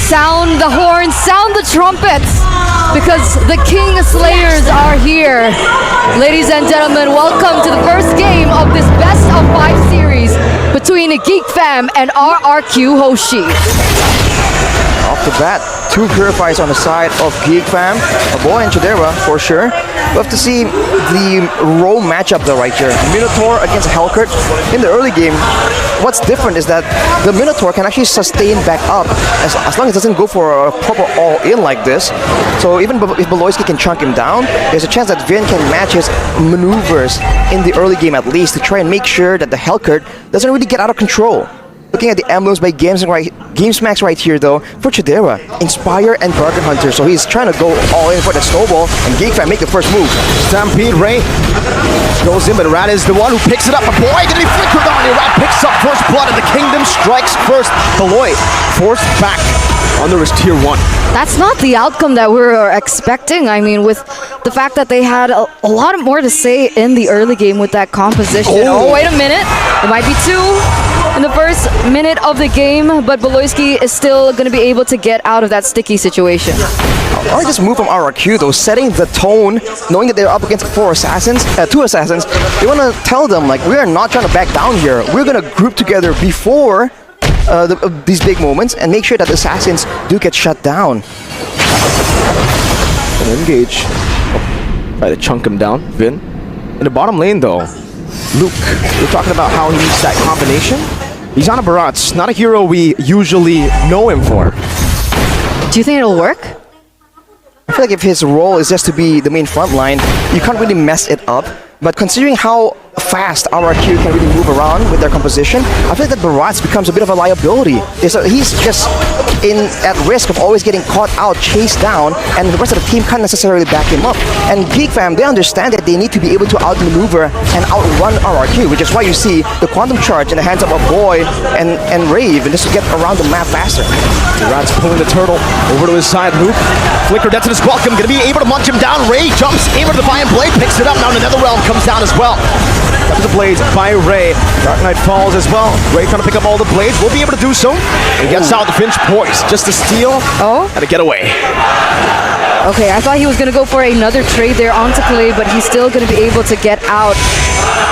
Sound the horns, sound the trumpets, because the King Slayers are here. Ladies and gentlemen, welcome to the first game of this best of 5 series between Geek Fam and RRQ Hoshi. Off the bat, 2 purifiers on the side of Geek Fam, a boy and Chidera for sure. We'll have to see the role matchup though right here. Minotaur against Hellcurt. In the early game, what's different is that the Minotaur can actually sustain back up as long as it doesn't go for a proper all-in like this. So even if Beloyski can chunk him down, there's a chance that Vin can match his maneuvers in the early game at least to try and make sure that the Hellcurt doesn't really get out of control. Looking at the emblems by GameSmax right here though, for Chidera, Inspire and Bargain Hunter. So he's trying to go all in for the snowball, and Geek Fam make the first move. Stampede, Ray goes in, but Rat is the one who picks it up. A boy gonna be flickered on. Rat picks up first blood, and the Kingdom strikes first. Beloy forced back under his tier 1. That's not the outcome that we were expecting. I mean, with the fact that they had a lot more to say in the early game with that composition. Oh, wait a minute. It might be 2 in the first minute of the game, but Beloyski is still going to be able to get out of that sticky situation. I like this move from RRQ though, setting the tone, knowing that they're up against 2 assassins. They want to tell them, like, we are not trying to back down here. We're going to group together before these big moments and make sure that the assassins do get shut down. Engage. Try to chunk him down. Vin. In the bottom lane though, Luke, we're talking about how he needs that combination. He's on a Barats, not a hero we usually know him for. Do you think it'll work? I feel like if his role is just to be the main front line, you can't really mess it up. But considering how fast RRQ can really move around with their composition, I feel like that Barats becomes a bit of a liability. He's just at risk of always getting caught out, chased down, and the rest of the team can't necessarily back him up. And Geek Fam, they understand that they need to be able to outmaneuver and outrun RRQ, which is why you see the Quantum Charge in the hands of a boy and Rave, and just to get around the map faster. Rat's pulling the turtle over to his side. Luke, flicker, that's his welcome, gonna be able to munch him down. Ray jumps in with the Defiant Blade, picks it up, now another realm comes down as well. That was the blades by Ray. Dark Knight falls as well. Ray trying to pick up all the blades, will be able to do so. He gets out the Finch poise, just to steal and to get away. Okay, I thought he was going to go for another trade there onto Clay, but he's still going to be able to get out.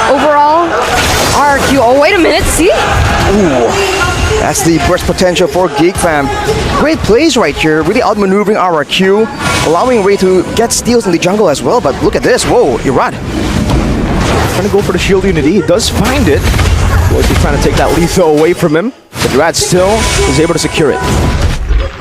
Overall, RRQ, oh wait a minute, see? Ooh, that's the burst potential for Geek Fam. Great plays right here, really outmaneuvering RRQ, allowing Ray to get steals in the jungle as well, but look at this, whoa, Irad. Trying to go for the shield unity, he does find it. Boy's trying to take that lethal away from him, but Irad still is able to secure it.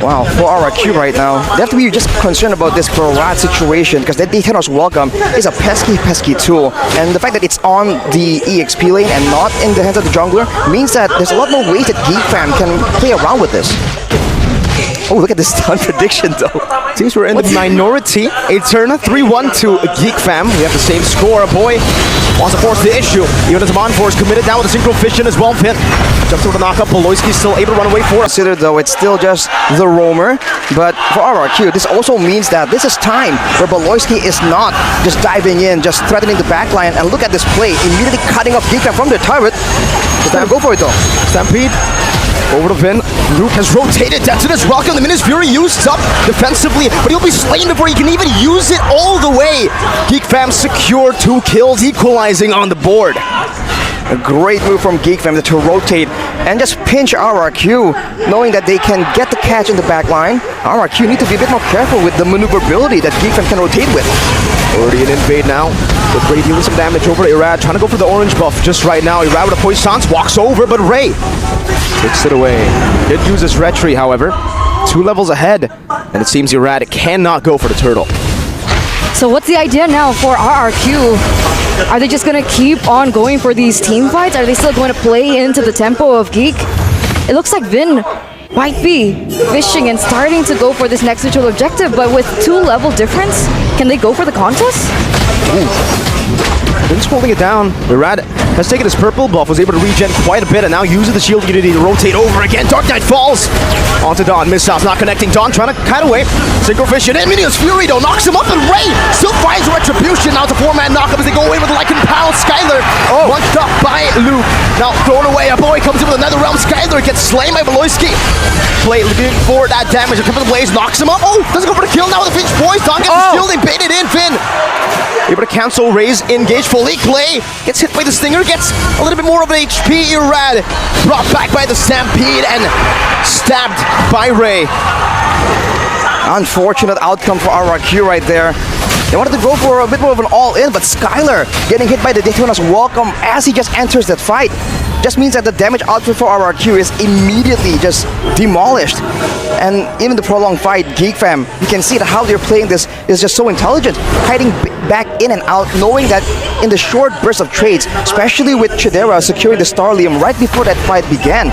Wow, for RRQ right now, they have to be just concerned about this Barat situation because that Daytona's Welcome is a pesky tool, and the fact that it's on the EXP lane and not in the hands of the jungler means that there's a lot more ways that Geek Fam can play around with this. Oh, look at this stun prediction though. Seems we're in the minority. Eterna 3-1 to Geek Fam. We have the same score. A boy wants to force the issue. Even as Monfor is committed now with a synchro fission as well. Finn jumps over the knockup. Beloyski's still able to run away for it. Consider though, it's still just the roamer. But for RRQ, this also means that this is time where Beloyski is not just diving in, just threatening the backline. And look at this play, immediately cutting off Geek Fam from their turret. Go for it though. Stampede. Over to Vin. Luke has rotated. That's it as welcome. The Minas Fury used up defensively, but he'll be slain before he can even use it all the way. Geek Fam secure 2 kills, equalizing on the board. A great move from Geek Fam to rotate and just pinch RRQ, knowing that they can get the catch in the back line. RRQ need to be a bit more careful with the maneuverability that Geek Fam can rotate with. Already an invade now. With Ray dealing some damage over to Irad, trying to go for the orange buff just right now. Irad with a poison walks over, but Ray takes it away. Did use his retry, however. 2 levels ahead, and it seems Irad cannot go for the turtle. So what's the idea now for RRQ? Are they just going to keep on going for these team fights? Are they still going to play into the tempo of Geek? It looks like Vin might be fishing and starting to go for this next neutral objective, but with 2 level difference, can they go for the contest? Vin's holding it down. Rad has taken his purple buff, was able to regen quite a bit, and now uses the shield unity to rotate over again. Dark Knight falls onto Dawn. Missiles not connecting. Dawn trying to kite away. Synchrofish and Minions Fury though knocks him up, and Ray still finds Retribution. Now it's a 4-man knockup as they go away with like Mpl. Skylar bunched up by Luke. Now thrown away. A boy comes in with another realm. Skylar gets slain by Beloyski. Play looking for that damage. A couple of blaze knocks him up. Oh, doesn't go for the kill now with the Finch boys. Dawn gets the shield. They bait it in. Finn able to cancel Ray's engage fully. Clay gets hit by the Stinger, gets a little bit more of an HP. Irad brought back by the Stampede and stabbed by Ray. Unfortunate outcome for RRQ right there. They wanted to go for a bit more of an all-in, but Skylar getting hit by the Daytona's welcome as he just enters that fight. Just means that the damage output for RRQ is immediately just demolished. And even the prolonged fight, Geek fam, you can see that how they're playing this is just so intelligent. Hiding back in and out, knowing that in the short burst of trades, especially with Chidera securing the Starlium right before that fight began,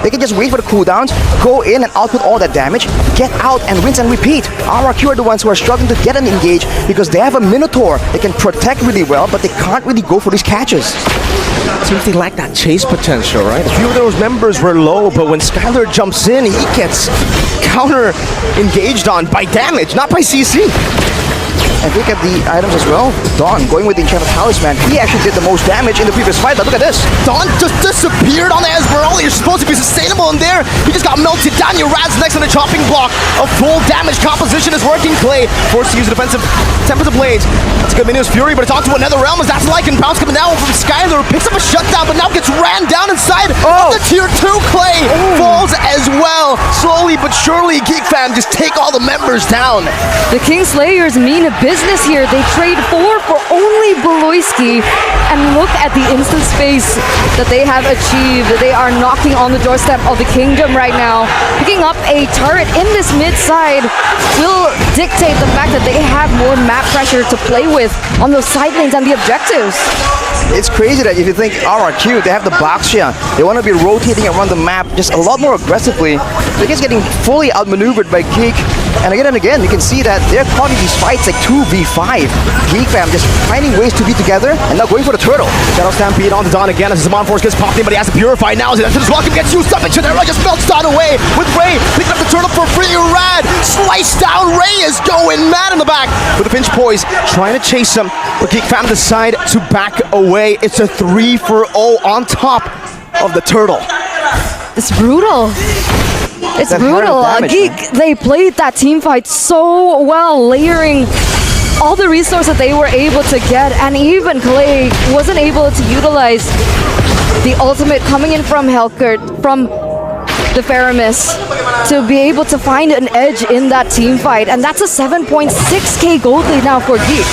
they can just wait for the cooldowns, go in and output all that damage, get out and rinse and repeat. RRQ are the ones who are struggling to get an engage because they have a Minotaur. They can protect really well, but they can't really go for these catches. Seems they lack that chase potential, right? A few of those members were low, but when Skylar jumps in, he gets counter-engaged on by damage, not by CC. And look at the items as well. Dawn going with the Enchanted Talisman. He actually did the most damage in the previous fight, but look at this. Dawn just disappeared on the Esmeralda. You're supposed to be sustainable in there. He just got melted down. Your Rad's next on the chopping block. A full damage composition is working. Clay forced to use a defensive Tempest of Blades. That's a good Minions Fury, but it's onto another realm as that's like and bounce coming down from Skylar. Picks up a shutdown, but now gets ran down inside of the tier 2. Clay falls as well. Slowly but surely, Geek fam just take all the members down. The Kingslayers mean a business here. They trade 4 for only Beloyski, and look at the instant space that they have achieved. They are knocking on the doorstep of the kingdom right now. Picking up a turret in this mid side will dictate the fact that they have more map pressure to play with on those side lanes and the objectives. It's crazy that if you think RRQ, they have the box here. They want to be rotating around the map just a lot more aggressively. They're just getting fully outmaneuvered by Geek. And again, you can see that they're caught in these fights like 2v5. Geek fam just finding ways to be together and now going for the turtle. Shadow Stampede onto Dawn again as Zaman Force gets popped in, but he has to purify now as his welcome gets used up and Chidera just melts Dawn away with Ray picking up the turtle for free. Rad sliced down. Ray is going mad in the back with the Finch Poise trying to chase him, but Geek fam decide to back away. It's a 3-for-0 on top of the turtle. It's brutal. It's brutal. Geek, they played that team fight so well, layering all the resources they were able to get, and even Clay wasn't able to utilize the ultimate coming in from Helkert, from the Faramis, to be able to find an edge in that team fight, and that's a 7.6k gold lead now for Geek.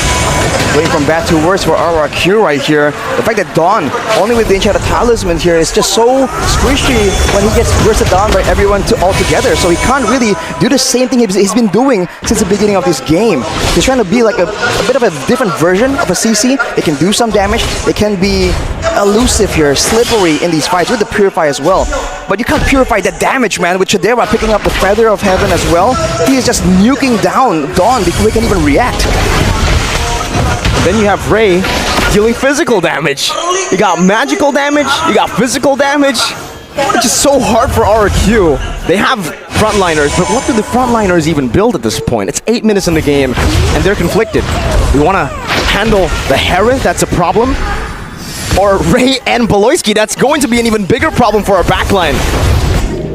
Going from bad to worse for RRQ right here. The fact that Dawn, only with the Enchanted Talisman here, is just so squishy when he gets bursted down by everyone all together. So he can't really do the same thing he's been doing since the beginning of this game. He's trying to be like a bit of a different version of a CC. They can do some damage. They can be elusive here, slippery in these fights with the Purify as well. But you can't purify that damage, man, with Chidera picking up the Feather of Heaven as well. He is just nuking down Dawn before he can even react. Then you have Ray dealing physical damage. You got magical damage, you got physical damage. It's just so hard for RRQ. They have frontliners, but what do the frontliners even build at this point? It's 8 minutes in the game, and they're conflicted. We want to handle the Hera, that's a problem. Or Ray and Beloyski, that's going to be an even bigger problem for our backline.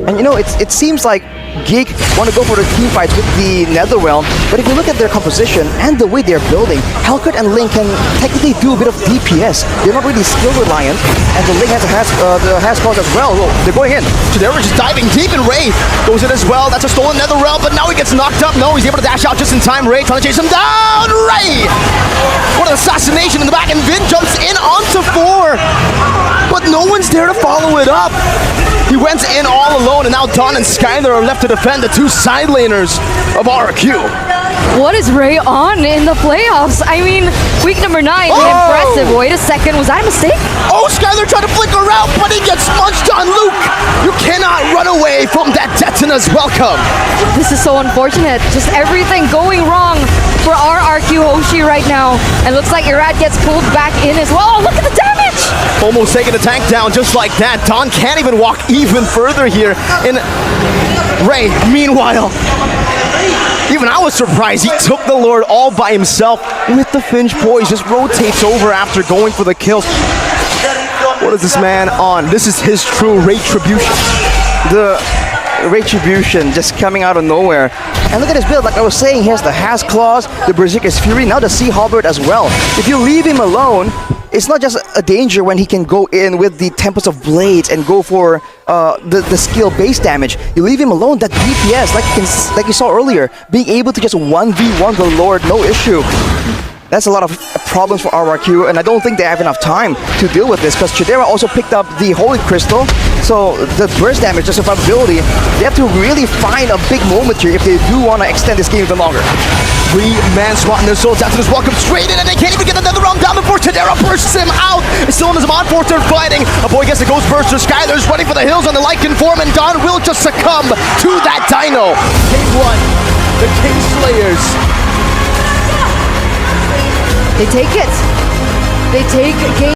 And you know, it seems like Geek want to go for the team fights with the Netherrealm, but if you look at their composition and the way they're building, Helkert and Link can technically do a bit of DPS. They're not really skill reliant, and the Link has the Hascalls as well. Well, they're going in. Chidera just diving deep, and Ray goes in as well. That's a stolen Netherrealm, but now he gets knocked up. No, he's able to dash out just in time. Ray trying to chase him down. Ray! What an assassination in the back, and Vin jumps in onto 4, but no one's there to follow it up. He went in all alone, and now Dawn and Skylar are left to defend the 2 side laners of RRQ. What is Ray on in the playoffs? I mean, week number 9, impressive. Wait a second, was that a mistake? Oh, Skylar tried to flicker out, but he gets munched on. Luke, you cannot run away from that Detina's welcome. This is so unfortunate. Just everything going wrong for our RQ Hoshi right now. And looks like Irad gets pulled back in as well. Oh, look at the damage! Almost taking the tank down just like that. Don can't even walk even further here. And Ray, meanwhile, even I was surprised. He took the Lord all by himself with the Finch poise. Just rotates over after going for the kills. What is this man on? This is his true retribution. The retribution just coming out of nowhere. And look at his build, like I was saying, he has the Has Claws, the Berserker's Fury, now the Sea Halberd as well. If you leave him alone, it's not just a danger when he can go in with the Tempest of Blades and go for the skill base damage. You leave him alone, that DPS, like you saw earlier, being able to just 1v1 the Lord, no issue. That's a lot of problems for RRQ, and I don't think they have enough time to deal with this, because Chidera also picked up the Holy Crystal, so the burst damage, the survivability, they have to really find a big moment here if they do want to extend this game even longer. Three-man SWAT in their souls after this welcome straight in, and they can't even get another round down before Chidera bursts him out. It's still in his mod force, they're fighting. A boy gets a Ghost Burster, Skylar's running for the hills on the Lycan form, and Don will just succumb to that Dino. Game 1, the King Slayers. They take it. They take game.